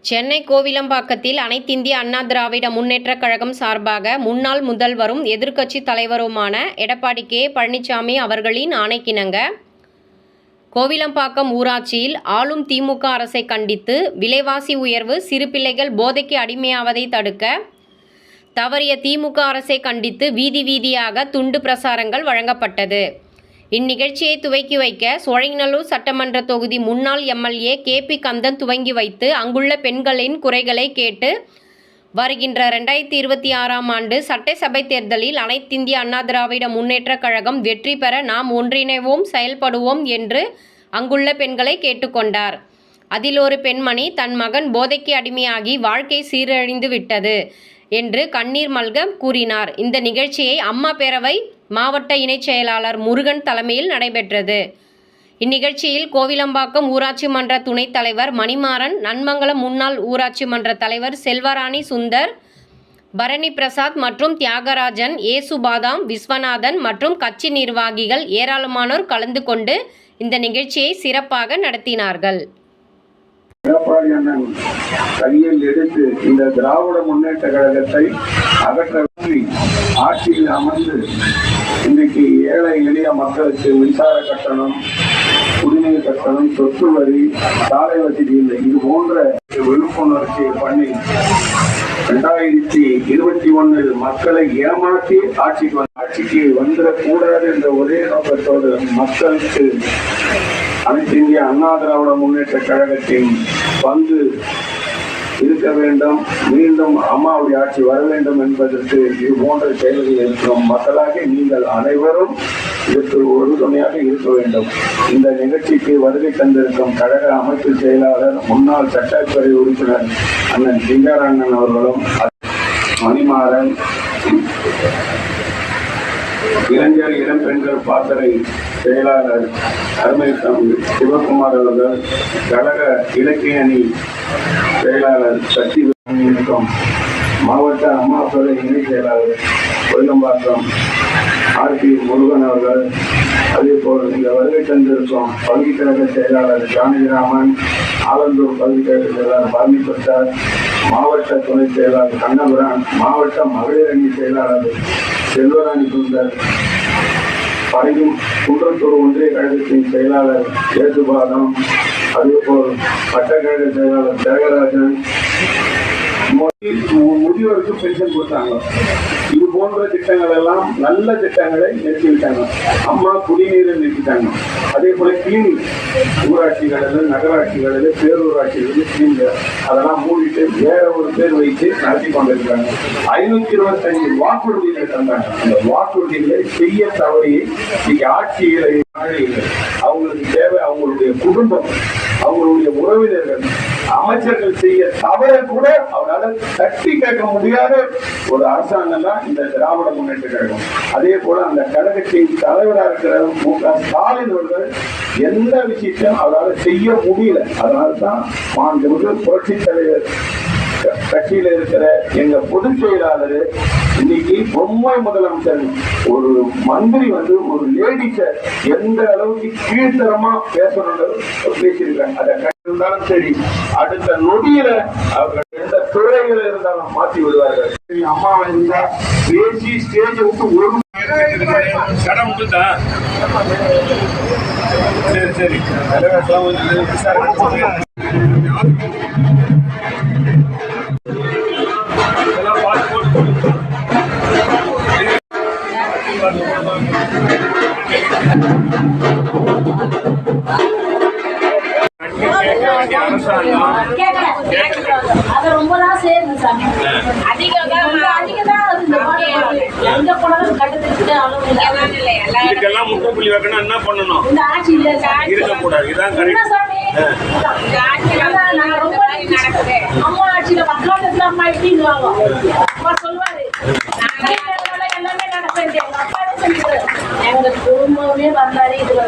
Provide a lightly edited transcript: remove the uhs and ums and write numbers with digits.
சென்னை கோவிலம்பாக்கத்தில் அனைத்திந்திய அண்ணா திராவிட முன்னேற்றக் கழகம் சார்பாக முன்னாள் முதல்வரும் எதிர்க்கட்சித் தலைவருமான எடப்பாடி கே. பழனிசாமி அவர்களின் ஆணைக்கிணங்க கோவிலம்பாக்கம் ஊராட்சியில் ஆளும் திமுக அரசை கண்டித்து விலைவாசி உயர்வு, சிறு பிள்ளைகள் போதைக்கு அடிமையாவதை தடுக்க தவறிய திமுக அரசை கண்டித்து வீதி வீதியாக துண்டு பிரசாரங்கள் வழங்கப்பட்டது. இந்நிகழ்ச்சியை துவக்கி வைக்க சோழிங்கநல்லூர் சட்டமன்ற தொகுதி முன்னாள் எம்எல்ஏ கே.பி. கந்தன் துவங்கி வைத்து அங்குள்ள பெண்களின் குறைகளை கேட்டு வருகின்ற 2026ஆம் ஆண்டு சட்டசபை தேர்தலில் அனைத்திந்திய அண்ணா திராவிட முன்னேற்றக் கழகம் வெற்றி பெற நாம் ஒன்றிணைவோம், செயல்படுவோம் என்று அங்குள்ள பெண்களை கேட்டுக்கொண்டார். அதில் ஒரு பெண்மணி தன் மகன் போதைக்கு அடிமையாகி வாழ்க்கை சீரழிந்து விட்டது என்று கண்ணீர் மல்க கூறினார். இந்த நிகழ்ச்சியை அம்மா பேரவை மாவட்ட இணைச் செயலாளர் முருகன் தலைமையில் நடைபெற்றது. இந்நிகழ்ச்சியில் கோவிலம்பாக்கம் ஊராட்சி மன்ற துணைத் தலைவர் மணிமாறன், நன்மங்கலம் முன்னாள் ஊராட்சி மன்ற தலைவர் செல்வராணி சுந்தர், பரணி பிரசாத் மற்றும் தியாகராஜன், ஏசுபாதாம், விஸ்வநாதன் மற்றும் கட்சி நிர்வாகிகள் ஏராளமானோர் கலந்து கொண்டு இந்த நிகழ்ச்சியை சிறப்பாக நடத்தினார்கள். எடப்பாடி அண்ணன் கையில் எடுத்து இந்த திராவிட முன்னேற்ற கழகத்தை அகற்ற ஆட்சியில் அமர்ந்து இன்றைக்கு ஏழை எளிய மக்களுக்கு மின்சார கட்டணம், குடிநீர் கட்டணம், சொத்து வரி, சாலை வசதி இல்லை, இது போன்ற விழிப்புணர்ச்சியை பண்ணி 2021 மக்களை ஏமாற்றி ஆட்சிக்கு வந்துடக்கூடாது என்ற ஒரே நோக்கத்தோடு மக்களுக்கு அனைத்து இந்திய அண்ணா திராவிட முன்னேற்ற கழகத்தின் பங்கு இருக்க வேண்டும், மீண்டும் அம்மாவுடைய ஆட்சி வர வேண்டும் என்பதற்கு இது போன்ற செயல்களில் இருக்கிறோம். மக்களாக நீங்கள் அனைவரும் இதற்கு உறுதுணையாக இருக்க வேண்டும். இந்த நிகழ்ச்சிக்கு வருகை தந்திருக்கும் கழக அமைப்பு செயலாளர், முன்னாள் சட்டப்பேரவை உறுப்பினர் அண்ணன் சிங்காரண்ணன் அவர்களும், மணிமாறன், இளைஞர் இளம் பெண்கள் பாசறை செயலாளர் அருமை சிவகுமார் அவர்கள், கழக இலக்கிய அணி செயலாளர் சக்தி மாவட்ட அம்மா பேரவை இணை செயலாளர் கோவிலம்பாக்கம் ஆர்.பி. முருகன் அவர்கள், அதேபோல் இந்த வருகை தந்திருக்கும் பல்கலைக்கழக செயலாளர் ஜானகிராமன், ஆலந்தூர் பல்கலைக்கழக செயலாளர் பரணி பிரசாத், மாவட்ட துணை செயலாளர் கண்ணபுரான், மாவட்ட மகளிர் அணி செயலாளர் செல்வராணி சுந்தர், படையும் குன்றத்தூர் ஒன்றிய கழகத்தின் செயலாளர் ஏசுபாதம், அதேபோல் வட்டக்கழக செயலாளர் தியாகராஜன், முதியோருக்கு பென்ஷன் கொடுத்தாங்க. இது போன்ற திட்டங்கள் எல்லாம் நல்ல திட்டங்களை நிறுத்திவிட்டாங்க. அம்மா குடிநீரை நிறுத்திட்டாங்க. அதே போல கிளீனிங் ஊராட்சிகளில், நகராட்சிகளில், பேரூராட்சிகளில் கிளீனிங் அதெல்லாம் மூடிட்டு வேற ஒரு பேர் வைத்து நடத்தி கொண்டிருக்கிறாங்க. 525 வாக்குறுதிகளை தந்தாங்க. அந்த வாக்குறுதிகளை செய்ய தவறி இன்னைக்கு ஆட்சியில் அவங்களுக்கு தேவை அவங்களுடைய குடும்பம், அவங்களுடைய உறவினர்கள், அமைச்சர்கள் செய்ய தவற கூட அவரால் தட்டி கேட்க முடியாத ஒரு அரசாங்கம் தான் இந்த திராவிட முன்னேற்ற கழகம். அதே போல அந்த கழகத்தின் தலைவராக இருக்கிற மு.க. ஸ்டாலின் அவர்கள் எந்த விஷயத்தையும் அவரால் செய்ய முடியல. அதனால்தான் மாண்புமிகு புரட்சித் தலைவர் கட்சியில இருக்கிற எங்க பொதுச் செயலாளர் இன்னைக்கு பொம்மை முதலமைச்சர் ஒரு மந்திரி ஒரு லேடிஸ எந்த அளவுக்கு கீழ்த்தரமா பேசணும்னு பேசியிருக்காங்க. அதை இருந்தாலும் சரி, அடுத்த நொடியில அவர்கள் எந்த துறையில இருந்தாலும் மாற்றி விடுவார்கள். அம்மா இருந்தா பேசி ஸ்டேஜை விட்டு ஒரு சரி இதுக்கெல்லாம் முற்றுப்புள்ளி வைக்கணும். என்ன பண்ணணும்? இருக்கக்கூடாது. இதான் கரெக்ட். அம்மா ஆட்சியில பக்கத்துல அம்மா எப்படிங்குவாங்க அப்பா சொல்லுவாரு, எல்லாமே நடப்பேன். எங்க அப்பா தான் சொல்லிட்டு எங்க குடும்பமே வந்தாரு. இதுல